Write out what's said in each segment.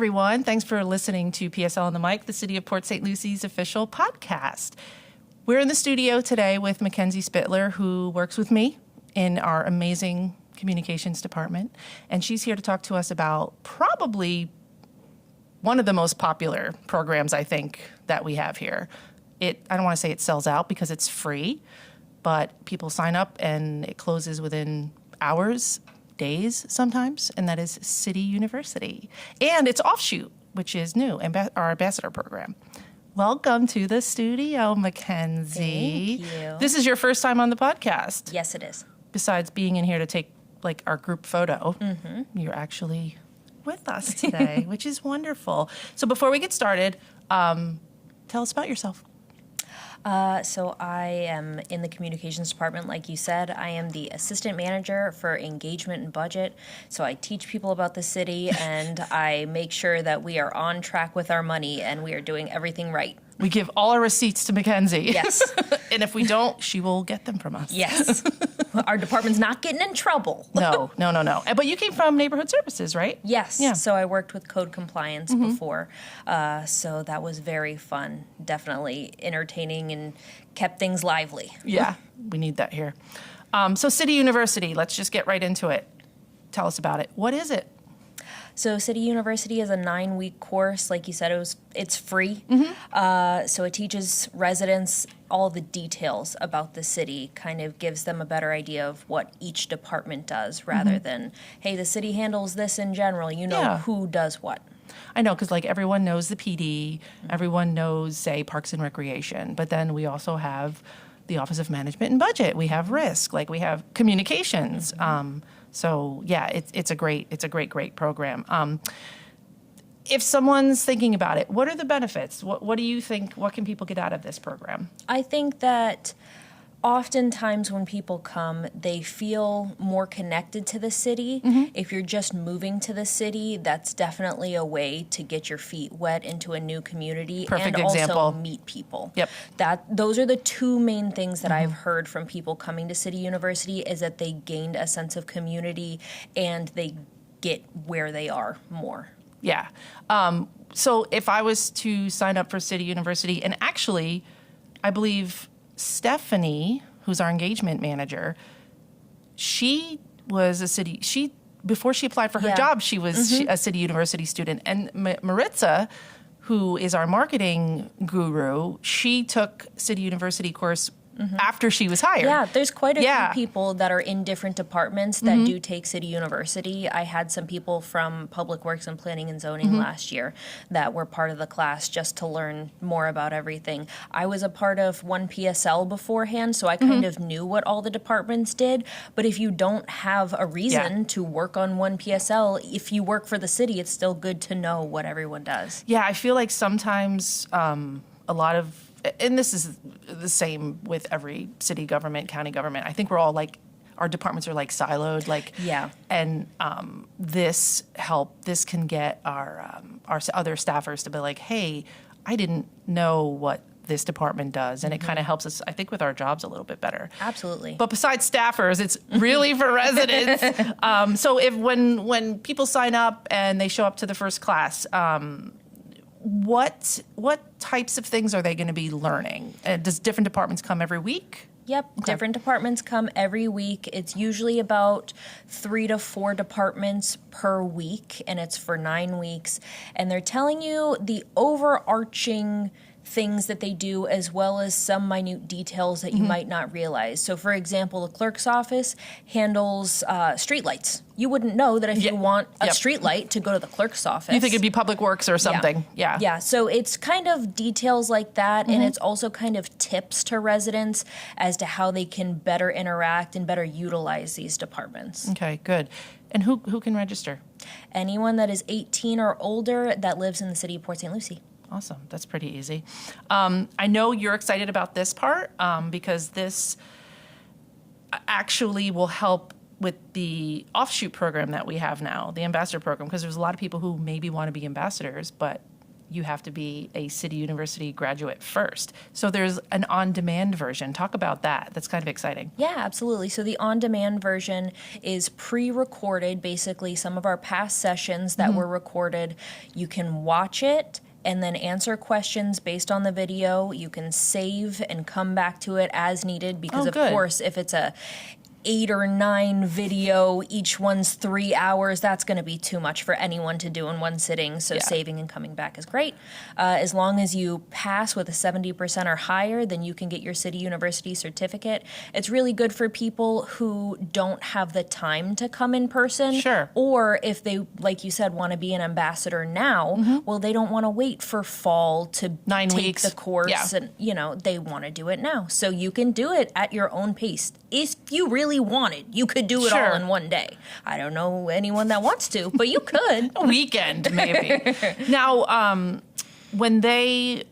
everyone. Thanks for listening to PSL on the Mic, the City of Port St. Lucie's official podcast. We're in the studio today with Makenzie Spittler, who works with me in our amazing communications department. And she's here to talk to us about probably one of the most popular programs, I think, that we have here. I don't want to say it sells out because it's free, but people sign up and it closes within hours, days sometimes, and that is City University. And it's offshoot, which is new, our ambassador program. Welcome to the studio, Makenzie. Thank you. This is your first time on the podcast. Yes, it is. Besides being in here to take like our group photo, you're actually with us today, which is wonderful. So before we get started, tell us about yourself. So I am in the communications department, like you said. I am the assistant manager for engagement and budget. So I teach people about the city and I make sure that we are on track with our money and we are doing everything right. We give all our receipts to Makenzie. Yes. And if we don't, she will get them from us. Yes. Our department's not getting in trouble. No. But you came from neighborhood services, right? Yes. Yeah. So I worked with code compliance before. So that was very fun. Definitely entertaining and kept things lively. Yeah, we need that here. So City University, let's just get right into it. Tell us about it. What is it? So City University is a 9-week course. Like you said, it's free. So it teaches residents all the details about the city, kind of gives them a better idea of what each department does rather than, hey, the city handles this in general. You know who does what. I know, because like everyone knows the PD, everyone knows, say, Parks and Recreation, but then we also have the Office of Management and Budget. We have risk, like we have communications. So yeah, it's a great program. If someone's thinking about it, what are the benefits? What do you think? What can people get out of this program? I think that oftentimes when people come, they feel more connected to the city. If you're just moving to the city, that's definitely a way to get your feet wet into a new community. Perfect and example. Also meet people. Yep. Those are the two main things that I've heard from people coming to City University is that they gained a sense of community and they get where they are more. Yeah. So if I was to sign up for City University, and actually, I believe Stephanie, who's our engagement manager, before she applied for her job, she was a City University student. And Maritza, who is our marketing guru, she took City University course after she was hired. Yeah, there's quite a few people that are in different departments that do take City University. I had some people from Public Works and Planning and Zoning last year that were part of the class just to learn more about everything. I was a part of one PSL beforehand, so I kind of knew what all the departments did. But if you don't have a reason to work on one PSL, if you work for the city, it's still good to know what everyone does. Yeah, I feel like sometimes a lot of, and this is the same with every city government, county government. I think we're all like, our departments are like siloed, like, and this can get our other staffers to be like, hey, I didn't know what this department does, and it kind of helps us, I think, with our jobs a little bit better. Absolutely. But besides staffers, it's really for residents. So when people sign up and they show up to the first class, what types of things are they going to be learning? Does different departments come every week? Yep, Okay. Different departments come every week. It's usually about 3 to 4 departments per week, and it's for 9 weeks. And they're telling you the overarching things that they do as well as some minute details that you might not realize. So, for example, the clerk's office handles streetlights. You wouldn't know that if you want a streetlight to go to the clerk's office. You think it'd be Public Works or something. Yeah. So it's kind of details like that, and it's also kind of tips to residents as to how they can better interact and better utilize these departments. Okay, good. And who can register? Anyone that is 18 or older that lives in the city of Port St. Lucie. Awesome. That's pretty easy. I know you're excited about this part because this actually will help with the offshoot program that we have now, the ambassador program, because there's a lot of people who maybe want to be ambassadors, but you have to be a City University graduate first. So there's an on-demand version. Talk about that. That's kind of exciting. Yeah, absolutely. So the on-demand version is pre-recorded, basically some of our past sessions that were recorded. You can watch it and then answer questions based on the video. You can save and come back to it as needed because, of course, if it's a 8 or 9 video, each one's 3 hours, that's going to be too much for anyone to do in one sitting. So saving and coming back is great. As long as you pass with a 70% or higher, then you can get your City University certificate. It's really good for people who don't have the time to come in person. Sure. Or if they, like you said, want to be an ambassador now, well, they don't want to wait for fall to 9 take weeks. the course. And, they want to do it now. So you can do it at your own pace. If you really wanted, you could do it all in one day. I don't know anyone that wants to, but you could. A weekend, maybe. Now, when they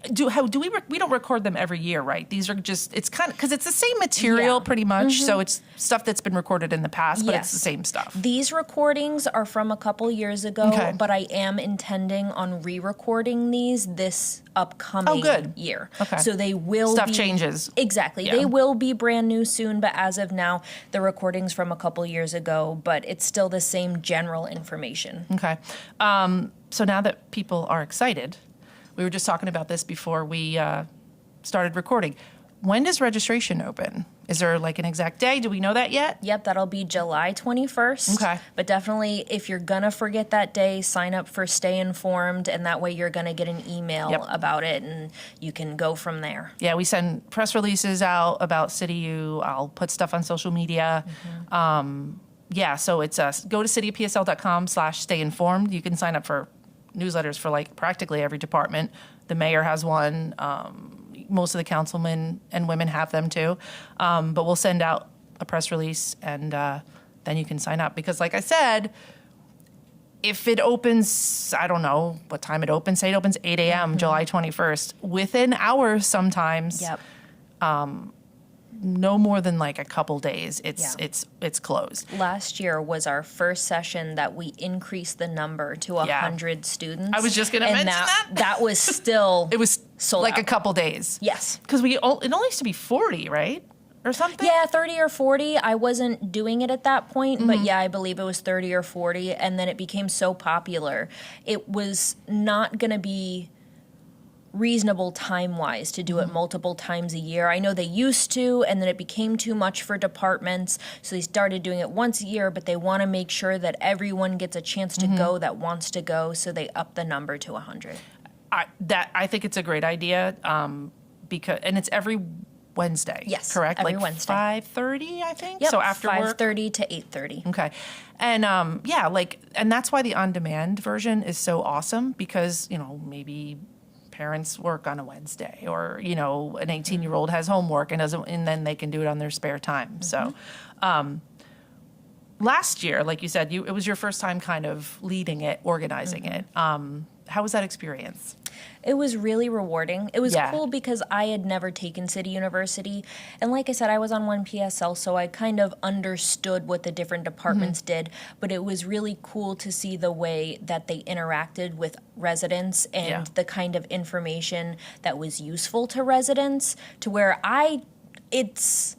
we don't record them every year, right? These are just, it's kind of, because it's the same material pretty much. So it's stuff that's been recorded in the past, but it's the same stuff. These recordings are from a couple years ago, but I am intending on re-recording these this upcoming year. Okay. So they will Stuff changes. Exactly. Yeah. They will be brand new soon, but as of now, the recordings from a couple years ago, but it's still the same general information. Okay. So now that people are excited, we were just talking about this before we started recording. When does registration open? Is there like an exact day? Do we know that yet? Yep, that'll be July 21st. Okay. But definitely, if you're going to forget that day, sign up for Stay Informed, and that way you're going to get an email about it, and you can go from there. Yeah, we send press releases out about City U. I'll put stuff on social media. So it's go to cityofpsl.com/stayinformed. You can sign up for newsletters for like practically every department. The mayor has one. Most of the councilmen and women have them too. But we'll send out a press release and then you can sign up. Because like I said, if it opens, I don't know what time it opens. Say it opens 8 a.m. July 21st. Within hours sometimes. No more than like a couple days, it's closed. Last year was our first session that we increased the number to 100 students. I was just going to mention that. That was still it was sold like out. A couple days. Yes. Because it only used to be 40, right? Or something? Yeah, 30 or 40. I wasn't doing it at that point, but I believe it was 30 or 40. And then it became so popular. It was not going to be reasonable time-wise to do it multiple times a year. I know they used to, and then it became too much for departments, so they started doing it once a year, but they want to make sure that everyone gets a chance to go that wants to go, so they up the number to 100. I think it's a great idea, because and it's every Wednesday, correct? Every like Wednesday. 5:30, I think? Yep, so after work? 5:30 to 8:30. Okay. And and that's why the on-demand version is so awesome, because, maybe parents work on a Wednesday, or an 18-year-old has homework and then they can do it on their spare time. So last year, like you said, it was your first time kind of leading it, organizing it. How was that experience? It was really rewarding. It was cool because I had never taken City University. And like I said, I was on one PSL, so I kind of understood what the different departments did. But it was really cool to see the way that they interacted with residents and the kind of information that was useful to residents, to where it's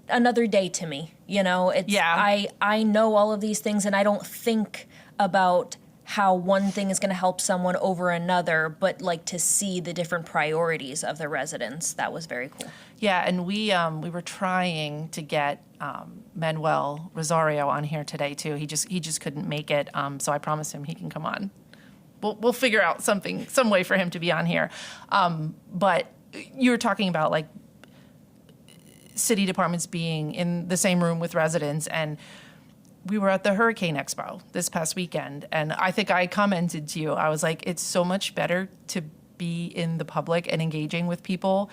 another day to me. I know all of these things, and I don't think about how one thing is going to help someone over another, but like to see the different priorities of the residents. That was very cool. Yeah, and we were trying to get Manuel Rosario on here today too. He just couldn't make it, so I promised him he can come on. We'll figure out some way for him to be on here. But you were talking about like city departments being in the same room with residents, and we were at the Hurricane Expo this past weekend, and I think I commented to you, I was like, it's so much better to be in the public and engaging with people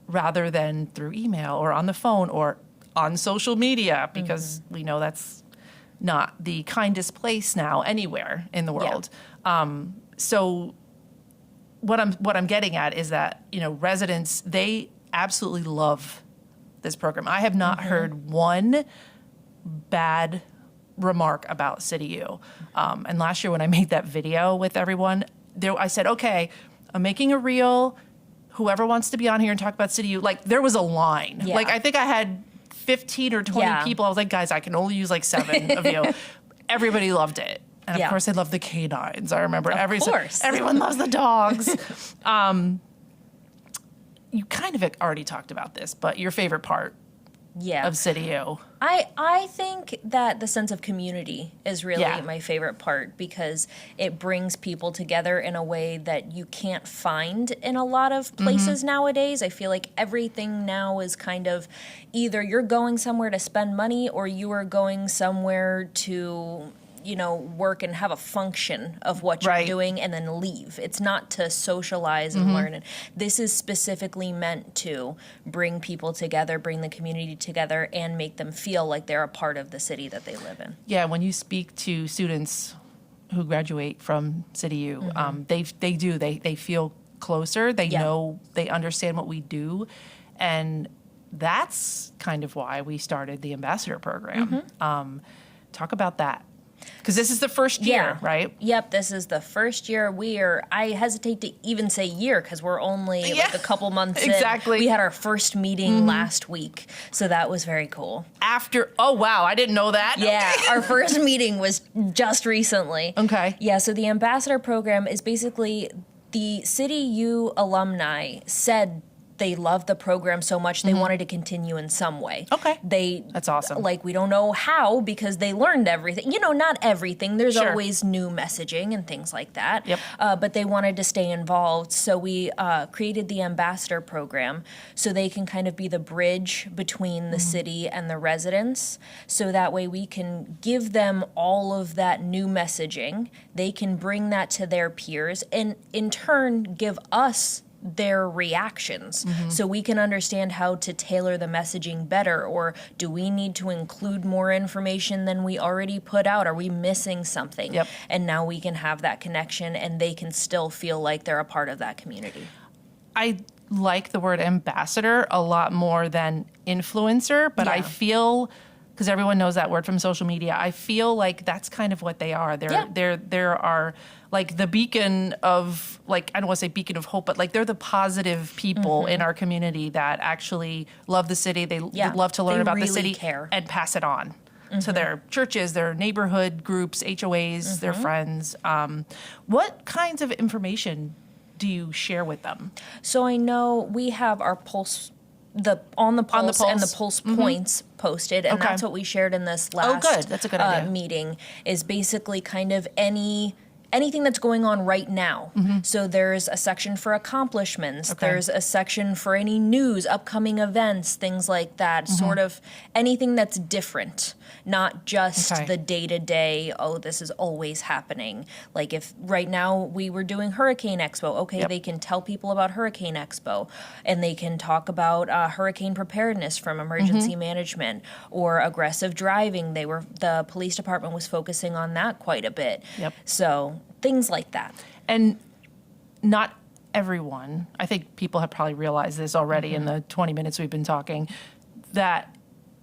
rather than through email or on the phone or on social media, because we know that's not the kindest place now anywhere in the world. So what I'm getting at is that, residents, they absolutely love this program. I have not heard one bad remark about City U. And last year when I made that video with everyone, I said, okay, I'm making a reel. Whoever wants to be on here and talk about City U, like there was a line. Yeah. Like I think I had 15 or 20 people. I was like, guys, I can only use like 7 of you. Everybody loved it. And of course, I love the canines. I remember everyone loves the dogs. You kind of already talked about this, but your favorite part of City U? I think that the sense of community is really my favorite part, because it brings people together in a way that you can't find in a lot of places nowadays. I feel like everything now is kind of either you're going somewhere to spend money or you are going somewhere to work and have a function of what you're doing and then leave. It's not to socialize and learn. And this is specifically meant to bring people together, bring the community together, and make them feel like they're a part of the city that they live in. Yeah, when you speak to students who graduate from City U, they feel closer. They know, they understand what we do. And that's kind of why we started the ambassador program. Talk about that. Because this is the first year, right? Yep, this is the first year. I hesitate to even say year because we're only like a couple months in. Exactly. We had our first meeting last week, so that was very cool. Oh, wow, I didn't know that. Yeah, our first meeting was just recently. Okay. Yeah, so the ambassador program is basically the City U alumni said they loved the program so much they wanted to continue in some way. Okay. That's awesome. Like, we don't know how because they learned everything. Not everything. There's always new messaging and things like that. Yep. But they wanted to stay involved. So we created the ambassador program so they can kind of be the bridge between the city and the residents. So that way we can give them all of that new messaging. They can bring that to their peers and in turn give us their reactions so we can understand how to tailor the messaging better, or do we need to include more information than we already put out? Are we missing something? Yep. And now we can have that connection and they can still feel like they're a part of that community. I like the word ambassador a lot more than influencer, but I feel, because everyone knows that word from social media, I feel like that's kind of what they are. There are like the beacon of, like, I don't want to say beacon of hope, but like they're the positive people in our community that actually love the city. They love to learn about really the city care. And pass it on to their churches, their neighborhood groups, HOAs, their friends. What kinds of information do you share with them? So I know we have our pulse, on the pulse and the pulse points posted, and that's what we shared in this last That's a good idea. Meeting, is basically kind of anything that's going on right now. So there's a section for accomplishments. There's a section for any news, upcoming events, things like that, sort of anything that's different, not just the day-to-day, this is always happening. Like if right now we were doing Hurricane Expo, they can tell people about Hurricane Expo, and they can talk about hurricane preparedness from emergency management or aggressive driving. The police department was focusing on that quite a bit. So things like that. And not everyone, I think people have probably realized this already in the 20 minutes we've been talking, that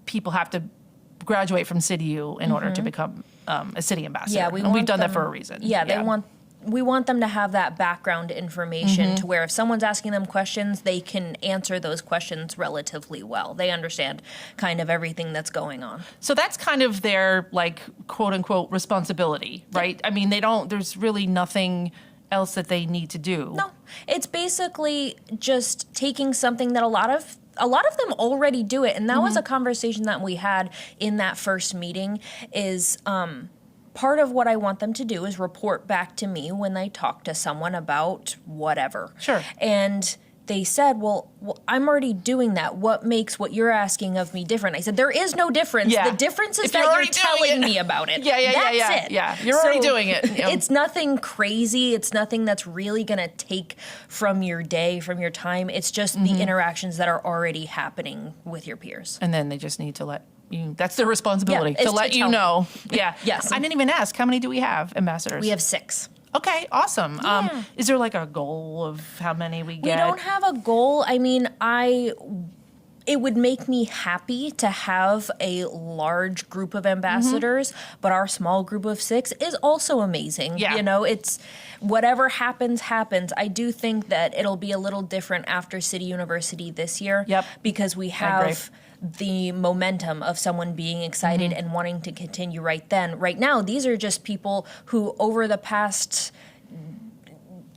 people have to graduate from City U in order to become a city ambassador. Yeah, we've done that for a reason. We want them to have that background information to where if someone's asking them questions, they can answer those questions relatively well. They understand kind of everything that's going on. So that's kind of their, like, quote unquote responsibility, right? I mean, there's really nothing else that they need to do. No, it's basically just taking something that a lot of them already do it. And that was a conversation that we had in that first meeting is, part of what I want them to do is report back to me when they talk to someone about whatever. Sure. And they said, well, I'm already doing that. What makes what you're asking of me different? I said, there is no difference. Yeah. The difference is that you're telling me about it. That's it. Yeah, you're already doing it. It's nothing crazy. It's nothing that's really going to take from your day, from your time. It's just the interactions that are already happening with your peers. And then they just need to let you, that's their responsibility, to let you know. Yeah. Yes. I didn't even ask, how many do we have, ambassadors? We have 6. Okay, awesome. Yeah. Is there like a goal of how many we get? We don't have a goal. I mean, it would make me happy to have a large group of ambassadors, but our small group of 6 is also amazing. Yeah. You know, it's whatever happens. I do think that it'll be a little different after City University this year. Yep. Because we have the momentum of someone being excited and wanting to continue right then. Right now, these are just people who over the past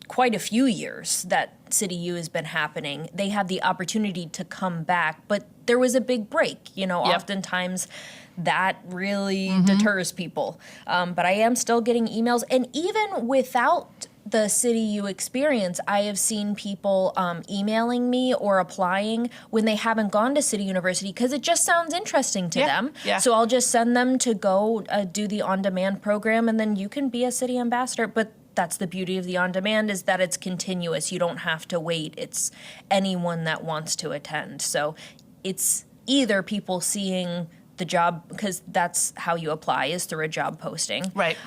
quite a few years that City U has been happening, they have the opportunity to come back, but there was a big break. You know, oftentimes that really deters people. But I am still getting emails, and even without the City U experience, I have seen people emailing me or applying when they haven't gone to City University because it just sounds interesting to them. Yeah. So I'll just send them to go do the on-demand program, and then you can be a city ambassador. But that's the beauty of the on-demand, is that it's continuous. You don't have to wait. It's anyone that wants to attend. So it's either people seeing the job, because that's how you apply, is through a job posting. Right.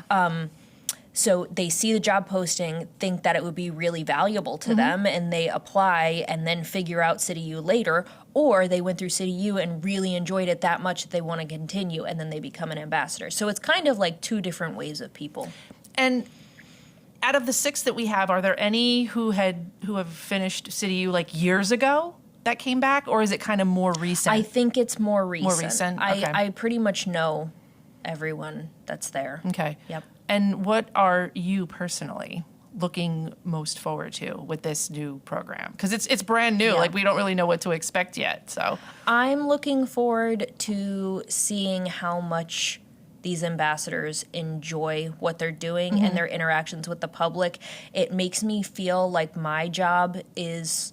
So they see the job posting, think that it would be really valuable to them, and they apply and then figure out City U later, or they went through City U and really enjoyed it that much that they want to continue, and then they become an ambassador. So it's kind of like 2 different ways of people. And out of the 6 that we have, are there any who have finished City U like years ago that came back, or is it kind of more recent? I think it's more recent. More recent? Okay. I pretty much know everyone that's there. Okay. Yep. And what are you personally looking most forward to with this new program? Because it's brand new. Yeah. Like, we don't really know what to expect yet. So I'm looking forward to seeing how much these ambassadors enjoy what they're doing and their interactions with the public. It makes me feel like my job is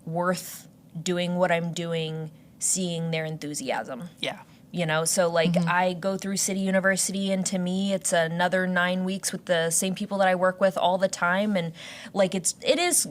worth doing what I'm doing, seeing their enthusiasm. yeah. You know, so like I go through City University, and to me it's another 9 weeks with the same people that I work with all the time, and like it is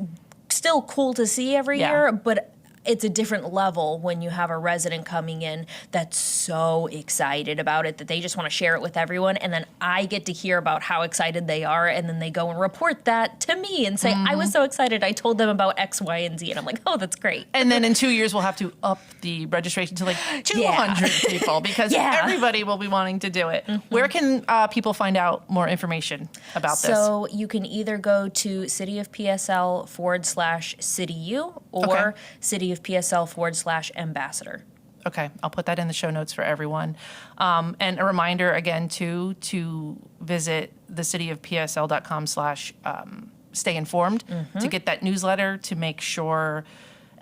still cool to see every year, but it's a different level when you have a resident coming in that's so excited about it that they just want to share it with everyone, and then I get to hear about how excited they are, and then they go and report that to me and say, I was so excited, I told them about X, Y, and Z, and I'm like, oh, that's great. And then in 2 years, we'll have to up the registration to like 200 people, because everybody will be wanting to do it. Where can people find out more information about this? So you can either go to cityofpsl/CityU or cityofpsl/ambassador. Okay, I'll put that in the show notes for everyone. And a reminder again, too, to visit thecityofpsl.com/stay informed to get that newsletter, to make sure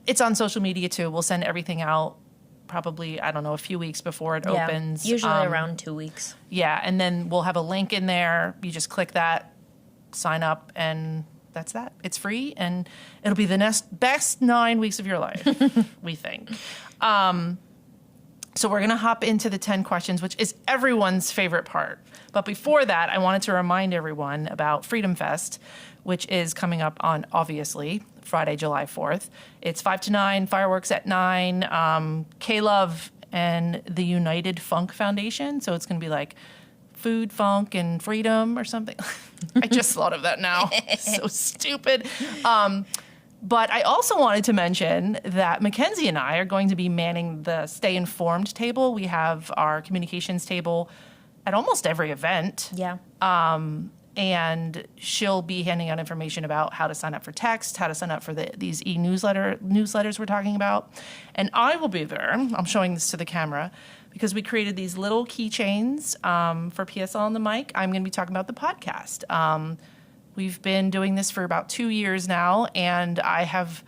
it's on social media too. We'll send everything out probably, I don't know, a few weeks before it opens. Usually around 2 weeks. Yeah, and then we'll have a link in there. You just click that, sign up, and that's that. It's free, and it'll be the best 9 weeks of your life, we think. So we're going to hop into the 10 questions, which is everyone's favorite part. But before that, I wanted to remind everyone about Freedom Fest, which is coming up on, obviously, Friday, July 4th. It's 5 to 9, fireworks at 9, K-Love and the United Funk Foundation. So it's going to be like food, funk, and freedom or something. I just thought of that now. So stupid. But I also wanted to mention that Makenzie and I are going to be manning the Stay Informed table. We have our communications table at almost every event. Yeah. And she'll be handing out information about how to sign up for text, how to sign up for these newsletters we're talking about. And I will be there. I'm showing this to the camera because we created these little keychains for PSL on the mic. I'm going to be talking about the podcast. We've been doing this for about 2 years now, and I have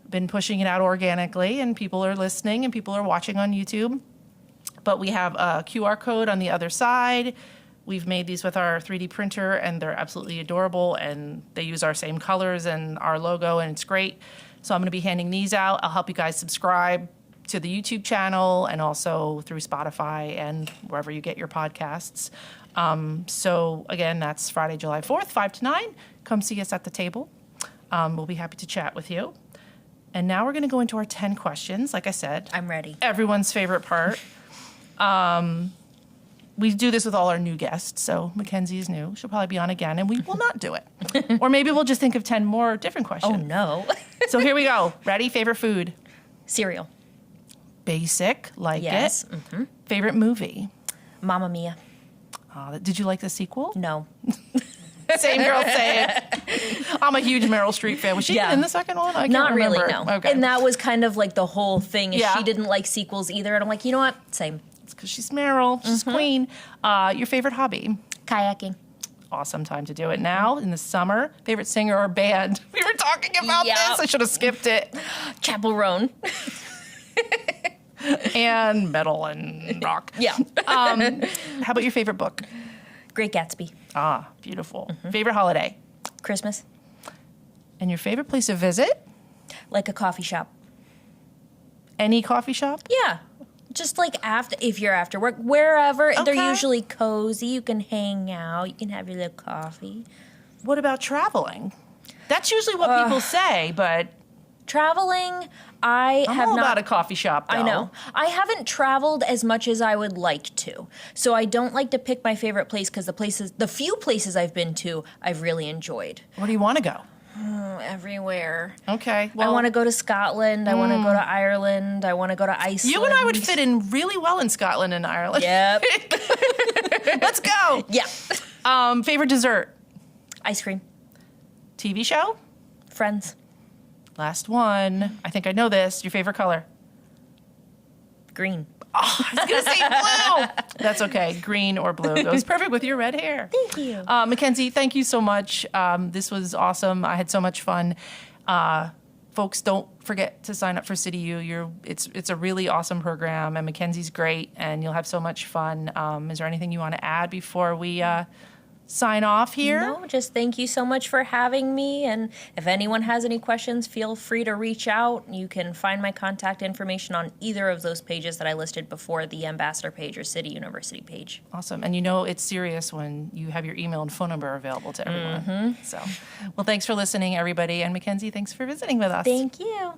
been pushing it out organically, and people are listening and people are watching on YouTube. But we have a QR code on the other side. We've made these with our 3D printer, and they're absolutely adorable, and they use our same colors and our logo, and it's great. So I'm going to be handing these out. I'll help you guys subscribe to the YouTube channel and also through Spotify and wherever you get your podcasts. So again, that's Friday, July 4th, 5 to 9. Come see us at the table. We'll be happy to chat with you. And now we're going to go into our 10 questions. Like I said, I'm ready. Everyone's favorite part. We do this with all our new guests. So Makenzie is new. She'll probably be on again, and we will not do it. Or maybe we'll just think of 10 more different questions. Oh, no. So here we go. Ready? Favorite food? Cereal. Basic, like Yes. it. Favorite movie? Mamma Mia. Did you like the sequel? No. Same girl, say it. I'm a huge Meryl Streep fan. Was she Yeah. in the second one? I can't Not remember. really, no. Okay. And that was kind of like the whole thing is Yeah. she didn't like sequels either. And I'm like, you know what? Same. It's because she's Meryl. She's queen. Your favorite hobby? Kayaking. Awesome time to do it now in the summer. Favorite singer or band? We were talking about Yeah. this. I should have skipped it. Chapel Roan. And metal and rock. Yeah. How about your favorite book? Great Gatsby. Beautiful. Favorite holiday? Christmas. And your favorite place to visit? Like a coffee shop. Any coffee shop? Yeah. Just like if you're after work, wherever. Okay. They're usually cozy. You can hang out. You can have your little coffee. What about traveling? That's usually what people say, but Traveling, I I'm have all not. about a coffee shop, though. I know. I haven't traveled as much as I would like to. So I don't like to pick my favorite place because the few places I've been to, I've really enjoyed. Where do you want to go? Everywhere. Okay. I want to go to Scotland. I want to go to Ireland. I want to go to Iceland. You and I would fit in really well in Scotland and Ireland. Yep. Let's go. Yeah. Favorite dessert? Ice cream. TV show? Friends. Last one. I think I know this. Your favorite color? Green. I was going to say blue. That's okay. Green or blue goes perfect with your red hair. Thank you. Makenzie, thank you so much. This was awesome. I had so much fun. Folks, don't forget to sign up for City U. It's a really awesome program, and Makenzie's great, and you'll have so much fun. Is there anything you want to add before we sign off here? No, just thank you so much for having me. And if anyone has any questions, feel free to reach out. You can find my contact information on either of those pages that I listed before, the Ambassador page or City University page. Awesome. And you know it's serious when you have your email and phone number available to everyone. So, well, thanks for listening, everybody. And Makenzie, thanks for visiting with us. Thank you.